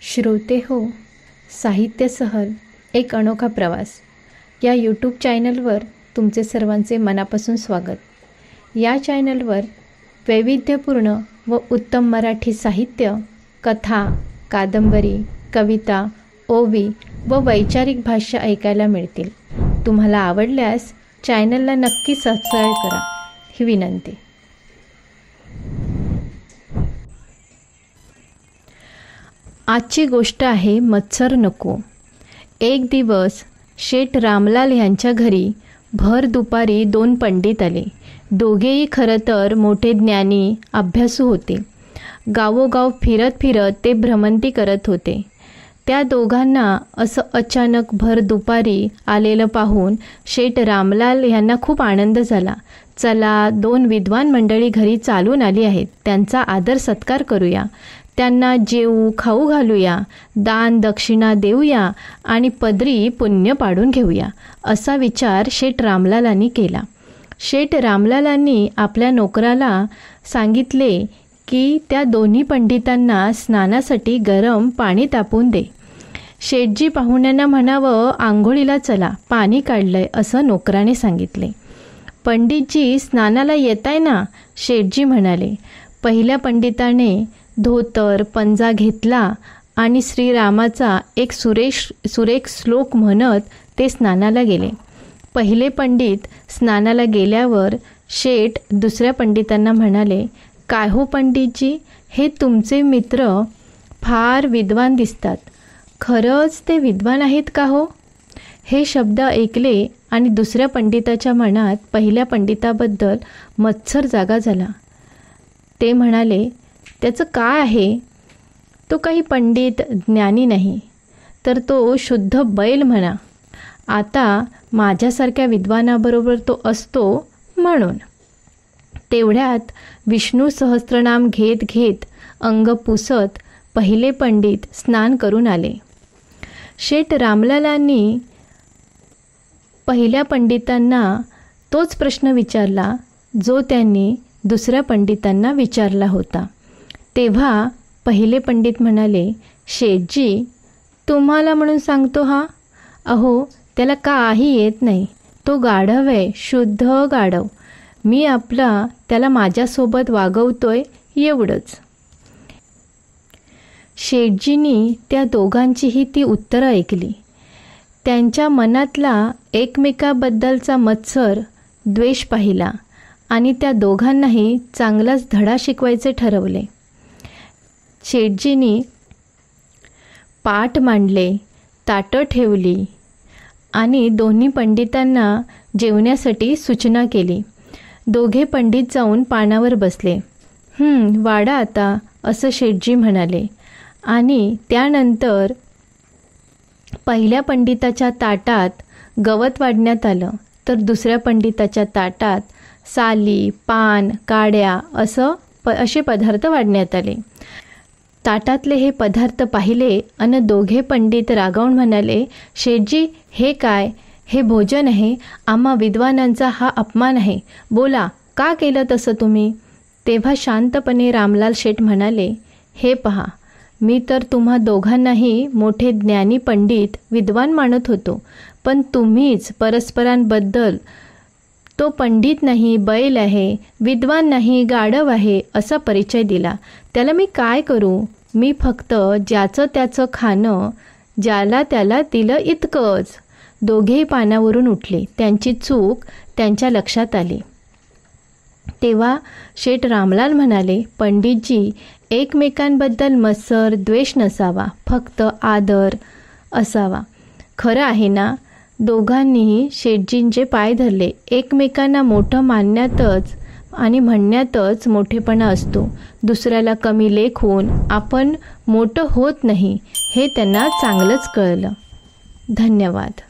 श्रोते हो, साहित्य सहल एक अनोखा प्रवास या यूट्यूब चॅनलवर तुमचे सर्वांचे मनापासून स्वागत. या चॅनलवर वैविध्यपूर्ण व उत्तम मराठी साहित्य, कथा, कादंबरी, कविता, ओवी व वैचारिक भाष्य ऐकायला मिळतील. तुम्हाला आवडल्यास चॅनलला नक्की सबस्क्राईब करा ही विनंती. आजची गोष्ट आहे मत्सर नको. एक दिवस शेठ रामलाल यांच्या घरी भर दुपारी 2 पंडित आले. दोघेही खरं तर मोठे ज्ञानी, अभ्यासू होते. गावोगाव फिरत फिरत ते भ्रमंती करत होते. त्या दोघांना असं अचानक भर दुपारी आलेलं पाहून शेठ रामलाल यांना खूप आनंद झाला. चला, 2 विद्वान मंडळी घरी चालून आली आहेत, त्यांचा आदर सत्कार करूया, त्यांना जेवू खाऊ घालूया, दान दक्षिणा देऊया आणि पदरी पुण्य पाडून घेऊया, असा विचार शेठ रामलालांनी केला. शेठ रामलालांनी आपल्या नोकराला सांगितले की त्या दोन्ही पंडितांना स्नानासाठी गरम पाणी तापवून दे. शेठजी पाहुण्यांना म्हणावं, आंघोळीला चला, पाणी काढलंय, असं नोकराने सांगितले. पंडितजी स्नानाला येताय ना, शेठजी म्हणाले. पहिल्या पंडिताने धोतर पंजा घेतला आणि श्रीरामाचा एक सुरेख श्लोक म्हणत ते स्नानाला गेले. पहिले पंडित स्नानाला गेल्यावर शेठ दुसऱ्या पंडितांना म्हणाले, काय हो पंडितजी, हे तुमचे मित्र फार विद्वान दिसतात. खरंच ते विद्वान आहेत का हो? हे शब्द ऐकले आणि दुसऱ्या पंडिताच्या मनात पहिल्या पंडिताबद्दल मत्सर जागा झाला. ते म्हणाले, त्याचं काय आहे? तो काही पंडित ज्ञानी नाही, तर तो शुद्ध बैल म्हणा. आता माझ्यासारख्या विद्वानाबरोबर तो असतो म्हणून. तेवढ्यात विष्णू सहस्त्रनाम घेत घेत अंग पुसत पहिले पंडित स्नान करून आले. शेठ रामलालांनी पहिल्या पंडितांना तोच प्रश्न विचारला जो त्यांनी दुसऱ्या पंडितांना विचारला होता. तेव्हा पहिले पंडित म्हणाले, शेठजी, तुम्हाला म्हणून सांगतो हा. अहो, त्याला काही येत नाही, तो गाढव आहे, शुद्ध गाढव. मी त्याला माझ्यासोबत वागवतोय एवढंच. शेठजींनी त्या दोघांचीही ती उत्तरं ऐकली. त्यांच्या मनातला एकमेकाबद्दलचा मत्सर, द्वेष पाहिला आणि त्या दोघांनाही चांगलाच धडा शिकवायचे ठरवले. शेठजींनी पाट मांडले, ताटं ठेवली आणि दोन्ही पंडितांना जेवण्यासाठी सूचना केली. दोघे पंडित जाऊन पानावर बसले. वाढा आता, असं शेठजी म्हणाले. आणि त्यानंतर पहिल्या पंडिताच्या ताटात गवत वाढण्यात आलं, तर दुसऱ्या पंडिताच्या ताटात साली, पान, काड्या असे पदार्थ वाढण्यात आले. ताटातले हे पदार्थ पाहिले आणि दोघे पंडित रागावून म्हणाले, शेठजी, हे काय? हे भोजन आहे, आम्हा विद्वानांचा हा अपमान आहे. बोला, का केलं तसं तुम्ही? तेव्हा शांतपणे रामलाल शेठ म्हणाले, हे पहा, मी तर तुम्हा दोघांनाही मोठे ज्ञानी पंडित विद्वान मानत होतो, पण तुम्हीच परस्परांबद्दल तो पंडित नाही, बैल आहे, विद्वान नाही, गाढव आहे, असा परिचय दिला. त्याला मी काय करू? मी फक्त ज्याचं त्याचं खाणं ज्याला त्याला दिलं इतकंच. दोघेही पानावरून उठले. त्यांची चूक त्यांच्या लक्षात आली. तेव्हा शेठ रामलाल म्हणाले, पंडितजी, एकमेकांबद्दल मत्सर द्वेष नसावा, फक्त आदर असावा. खरं आहे ना? दोघांनीही शेठजींचे पाय धरले. एकमेकांना मोठं मानण्यातच आणि म्हणण्यातच मोठेपणा असतो. दुसऱ्याला कमी लेखून आपण मोठं होत नाही, हे त्यांना चांगलंच कळलं. धन्यवाद.